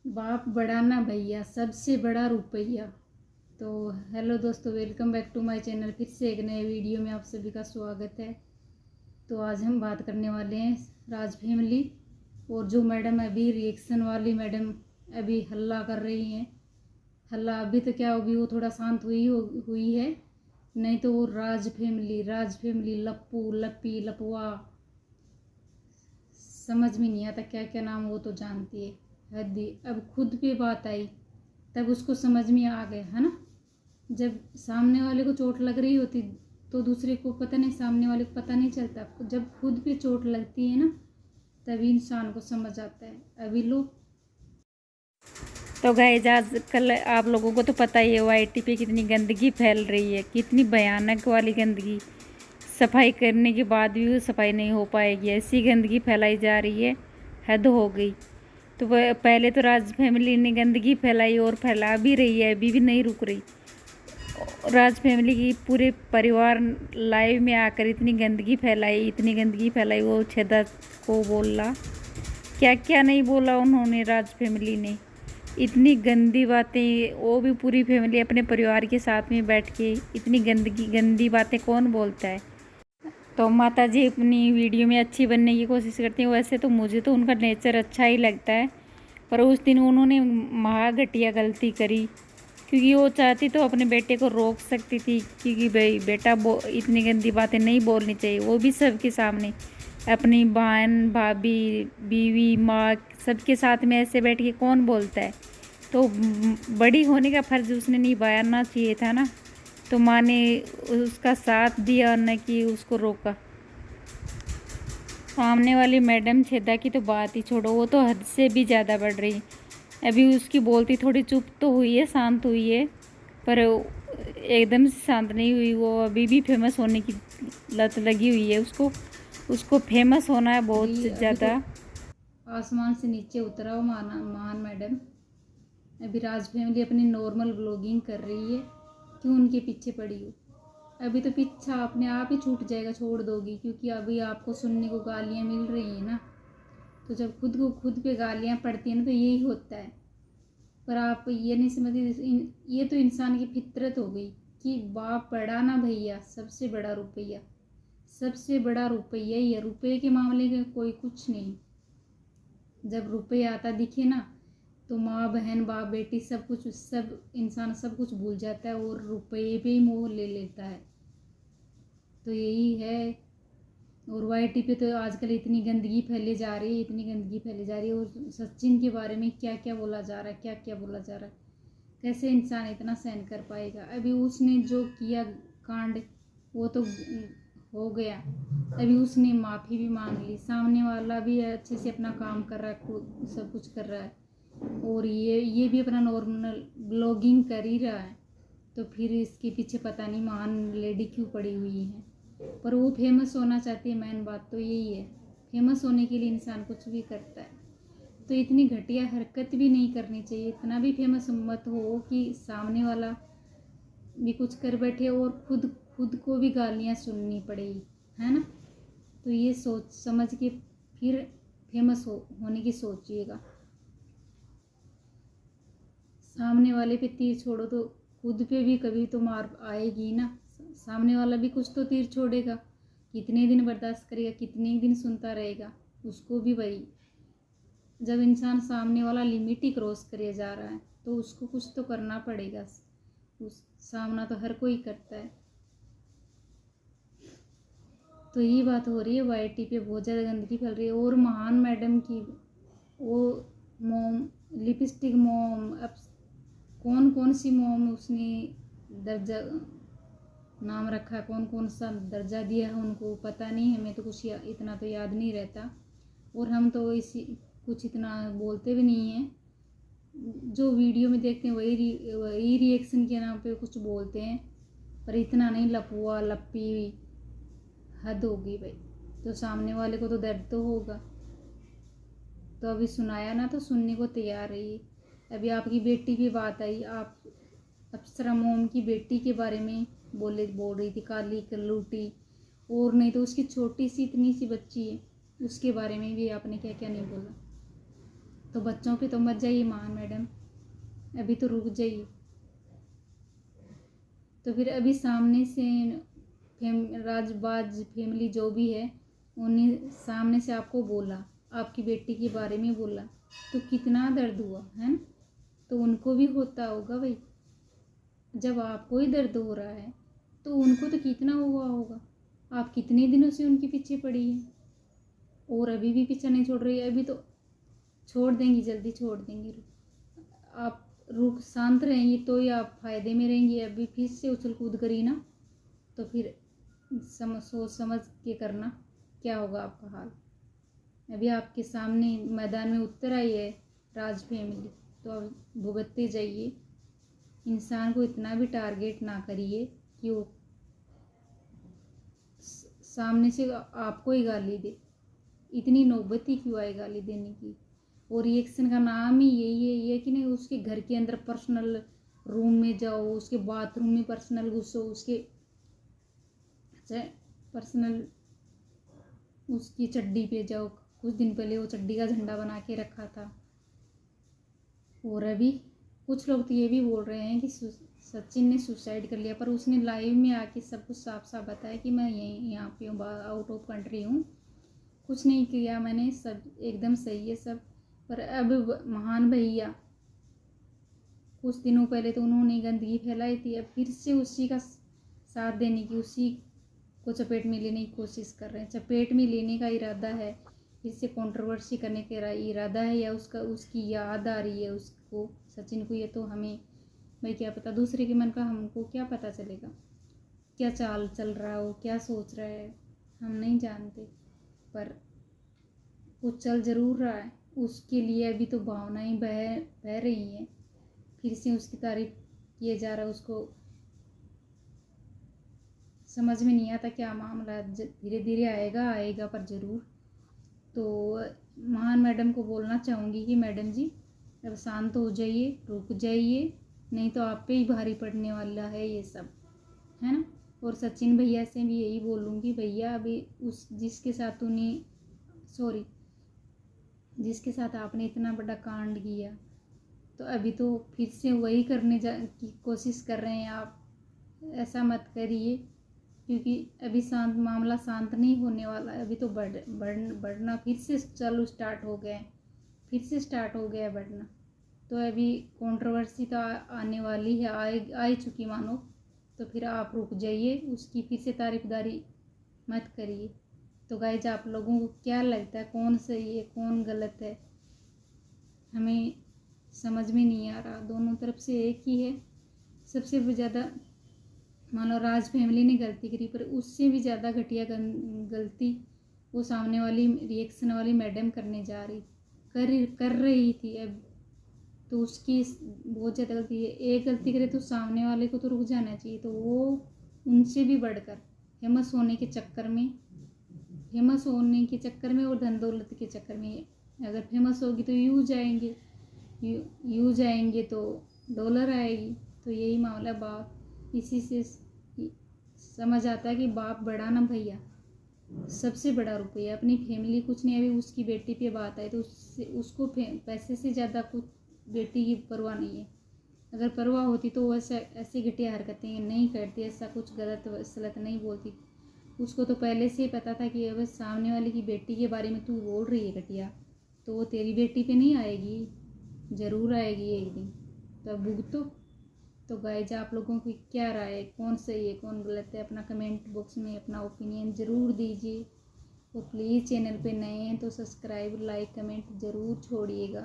बाप बड़ा ना भैया, सबसे बड़ा रुपया। तो हेलो दोस्तों, welcome back to my channel. फिर से एक नए वीडियो में आप सभी का स्वागत है। तो आज हम बात करने वाले हैं राज फैमिली और जो मैडम अभी रिएक्शन वाली मैडम अभी हल्ला कर रही हैं। हल्ला अभी तो क्या होगी, वो थोड़ा शांत हुई है, नहीं तो वो राज फैमिली लप्पू लप्पी लपुआ, समझ में नहीं आता क्या क्या नाम वो तो जानती है। हद्दी अब खुद पे बात आई तब उसको समझ में आ गया है ना। जब सामने वाले को चोट लग रही होती तो दूसरे को पता नहीं, सामने वाले को पता नहीं चलता। जब खुद पे चोट लगती है ना तभी इंसान को समझ आता है। अभी लोग तो गाइस, आजकल आप लोगों को तो पता ही है वाईटी पे कितनी गंदगी फैल रही है, कितनी भयानक वाली गंदगी। सफाई करने के बाद भी वो सफाई नहीं हो पाएगी, ऐसी गंदगी फैलाई जा रही है, हद हो गई। तो वह पहले तो राज फैमिली ने गंदगी फैलाई और फैला भी रही है, अभी भी नहीं रुक रही। राज फैमिली की पूरे परिवार लाइव में आकर इतनी गंदगी फैलाई, वो छेदा को बोला, क्या क्या नहीं बोला उन्होंने। राज फैमिली ने इतनी गंदी बातें, वो भी पूरी फैमिली अपने परिवार के साथ में बैठ के इतनी गंदी बातें कौन बोलता है। तो माता जी अपनी वीडियो में अच्छी बनने की कोशिश करती हैं। वैसे तो मुझे तो उनका नेचर अच्छा ही लगता है, पर उस दिन उन्होंने महा घटिया गलती करी, क्योंकि वो चाहती तो अपने बेटे को रोक सकती थी, क्योंकि भाई बेटा इतनी गंदी बातें नहीं बोलनी चाहिए, वो भी सबके सामने, अपनी बहन भाभी बीवी माँ सबके साथ में ऐसे बैठ के कौन बोलता है। तो बड़ी होने का फर्ज उसने निभाना चाहिए था ना। तो माँ ने उसका साथ दिया, न कि उसको रोका। सामने वाली मैडम छेदा की तो बात ही छोड़ो, वो तो हद से भी ज़्यादा बढ़ रही। अभी उसकी बोलती थोड़ी चुप तो हुई है, शांत हुई है, पर एकदम से शांत नहीं हुई। वो अभी भी फेमस होने की लत लगी हुई है उसको। उसको फेमस होना है बहुत अभी तो ज़्यादा। आसमान से नीचे उतरा हो महान मैडम। अभी राज फैमिली अपनी नॉर्मल ब्लॉगिंग कर रही है, क्यों उनके पीछे पड़ी हो। अभी तो पीछा अपने आप ही छूट जाएगा, छोड़ दोगी, क्योंकि अभी आपको सुनने को गालियाँ मिल रही हैं ना। तो जब खुद पे गालियाँ पड़ती हैं ना तो यही होता है। पर आप ये नहीं समझते, ये तो इंसान की फितरत हो गई कि बाप बड़ा ना भैया, सबसे बड़ा रुपया। सबसे बड़ा रुपया ही है, रुपये के मामले में कोई कुछ नहीं। जब रुपये आता दिखे ना तो माँ बहन बाप बेटी सब कुछ, सब इंसान सब कुछ भूल जाता है और रुपये पे ही मोह ले लेता है। तो यही है। और वाईटी पे तो आजकल इतनी गंदगी फैली जा रही है, इतनी गंदगी फैली जा रही है। और सचिन के बारे में क्या क्या बोला जा रहा है, क्या क्या बोला जा रहा है। कैसे इंसान इतना सहन कर पाएगा। अभी उसने जो किया कांड वो तो हो गया। अभी उसने माफ़ी भी मांग ली, सामने वाला भी अच्छे से अपना काम कर रहा है, सब कुछ कर रहा है। और ये भी अपना नॉर्मल ब्लॉगिंग कर ही रहा है। तो फिर इसके पीछे पता नहीं महान लेडी क्यों पड़ी हुई है। पर वो फेमस होना चाहती है, मेन बात तो यही है। फेमस होने के लिए इंसान कुछ भी करता है। तो इतनी घटिया हरकत भी नहीं करनी चाहिए। इतना भी फेमस मत हो कि सामने वाला भी कुछ कर बैठे और खुद खुद को भी गालियाँ सुननी पड़ेगी, है ना। तो ये सोच समझ के फिर फेमस होने की सोचिएगा। सामने वाले पे तीर छोड़ो तो खुद पे भी कभी तो मार आएगी ना। सामने वाला भी कुछ तो तीर छोड़ेगा। कितने दिन बर्दाश्त करेगा, कितने दिन सुनता रहेगा। उसको भी वही, जब इंसान सामने वाला लिमिट ही क्रॉस करे जा रहा है तो उसको कुछ तो करना पड़ेगा। उस सामना तो हर कोई करता है। तो ये बात हो रही है, वाईटी पे बहुत ज़्यादा गंदगी फैल रही है। और महान मैडम की वो मोम, लिपस्टिक मोम, अब कौन कौन सी मोम उसने दर्जा नाम रखा है, कौन कौन सा दर्जा दिया है उनको पता नहीं। हमें तो कुछ इतना तो याद नहीं रहता, और हम तो इसी कुछ इतना बोलते भी नहीं हैं। जो वीडियो में देखते हैं वही रिएक्शन के नाम पे कुछ बोलते हैं, पर इतना नहीं लपुआ लप्पी, हद होगी भाई। तो सामने वाले को तो दर्द तो होगा। तो अभी सुनाया ना तो सुनने को तैयार रहिए। अभी आपकी बेटी की बात आई, आप अप्सरा मोम की बेटी के बारे में बोल रही थी, काली कलूटी। और नहीं तो उसकी छोटी सी इतनी सी बच्ची है, उसके बारे में भी आपने क्या क्या नहीं बोला। तो बच्चों पे तो मत जाइए महान मैडम, अभी तो रुक जाइए। तो फिर अभी सामने से राजबाज फैमिली जो भी है, उन्हें सामने से आपको बोला, आपकी बेटी के बारे में बोला, तो कितना दर्द हुआ है ना। तो उनको भी होता होगा भाई, जब आपको ही दर्द हो रहा है तो उनको तो कितना हुआ होगा। आप कितने दिनों से उनके पीछे पड़ी हैं और अभी भी पीछा नहीं छोड़ रही है। अभी तो छोड़ देंगी, जल्दी छोड़ देंगी। आप रुक शांत रहेंगी तो ही आप फायदे में रहेंगी। अभी फिर से उछल कूद करी ना तो फिर सोच समझ के करना क्या होगा आपका हाल। अभी आपके सामने मैदान में उतर आई है राज फैमिली, तो अब भुगतते जाइए। इंसान को इतना भी टारगेट ना करिए कि वो सामने से आपको ही गाली दे। इतनी नौबत ही क्यों आए गाली देने की। और रिएक्शन का नाम ही यही है, ये कि नहीं उसके घर के अंदर पर्सनल रूम में जाओ, उसके बाथरूम में पर्सनल घुसो, उसके पर्सनल उसकी चड्डी पे जाओ। कुछ दिन पहले वो चड्डी का झंडा बना के रखा था। और अभी कुछ लोग तो ये भी बोल रहे हैं कि सचिन ने सुसाइड कर लिया, पर उसने लाइव में आके सब कुछ साफ साफ बताया कि मैं यहाँ पे हूँ, आउट ऑफ कंट्री हूँ, कुछ नहीं किया मैंने, सब एकदम सही है सब। पर अब महान भैया कुछ दिनों पहले तो उन्होंने गंदगी फैलाई थी, अब फिर से उसी का साथ देने की, उसी को चपेट में लेने की कोशिश कर रहे हैं। चपेट में लेने का इरादा है, फिर से कंट्रोवर्सी करने का इरादा है, या उसकी याद आ रही है उसको, सचिन को। ये तो हमें भाई क्या पता, दूसरे के मन का हमको क्या पता चलेगा, क्या चाल चल रहा हो, क्या सोच रहा है, हम नहीं जानते। पर कुछ चल ज़रूर रहा है, उसके लिए अभी तो भावनाएं बह रही हैं। फिर से उसकी तारीफ किए जा रहा है, उसको समझ में नहीं आता क्या मामला, धीरे धीरे आएगा पर ज़रूर। तो महान मैडम को बोलना चाहूँगी कि मैडम जी अब शांत हो जाइए, रुक जाइए, नहीं तो आप पे ही भारी पड़ने वाला है ये सब, है ना। और सचिन भैया से भी यही बोलूँगी, भैया अभी जिसके साथ आपने इतना बड़ा कांड किया, तो अभी तो फिर से वही करने की कोशिश कर रहे हैं आप। ऐसा मत करिए, क्योंकि अभी मामला शांत नहीं होने वाला है। अभी तो बढ़ना फिर से स्टार्ट हो गया है बढ़ना। तो अभी कंट्रोवर्सी तो आने वाली है, आ ही चुकी मानो। तो फिर आप रुक जाइए, उसकी फिर से तारीफदारी मत करिए। तो गाइज आप लोगों को क्या लगता है, कौन सही है कौन गलत है, हमें समझ में नहीं आ रहा। दोनों तरफ से एक ही है। सबसे ज़्यादा मान लो राज फैमिली ने गलती करी, पर उससे भी ज़्यादा घटिया गलती वो सामने वाली रिएक्शन वाली मैडम करने जा रही कर रही थी। अब तो उसकी बहुत ज़्यादा गलती है। एक गलती करे तो सामने वाले को तो रुक जाना चाहिए, तो वो उनसे भी बढ़कर फेमस होने के चक्कर में और धन दौलत के चक्कर में, अगर फेमस होगी तो यूज आएंगे तो डॉलर आएगी। तो यही मामला बाप, इसी से समझ आता है कि बाप बड़ा ना भैया, सबसे बड़ा रुपया अपनी फैमिली कुछ नहीं। अभी उसकी बेटी पे बात आई तो उसको पैसे से ज़्यादा कुछ बेटी की परवाह नहीं है। अगर परवाह होती तो वो ऐसे घटिया हरकतें नहीं करती, ऐसा कुछ गलत सलत नहीं बोलती। उसको तो पहले से ही पता था कि अगर सामने वाले की बेटी के बारे में तू बोल रही है घटिया, तो वो तेरी बेटी पे नहीं आएगी, ज़रूर आएगी एक दिन, तो भुगतो। तो गाइज आप लोगों की क्या राय है, कौन सही है कौन गलत है, अपना कमेंट बॉक्स में अपना ओपिनियन ज़रूर दीजिए। तो प्लीज़ चैनल पे नए हैं तो सब्सक्राइब लाइक कमेंट ज़रूर छोड़िएगा।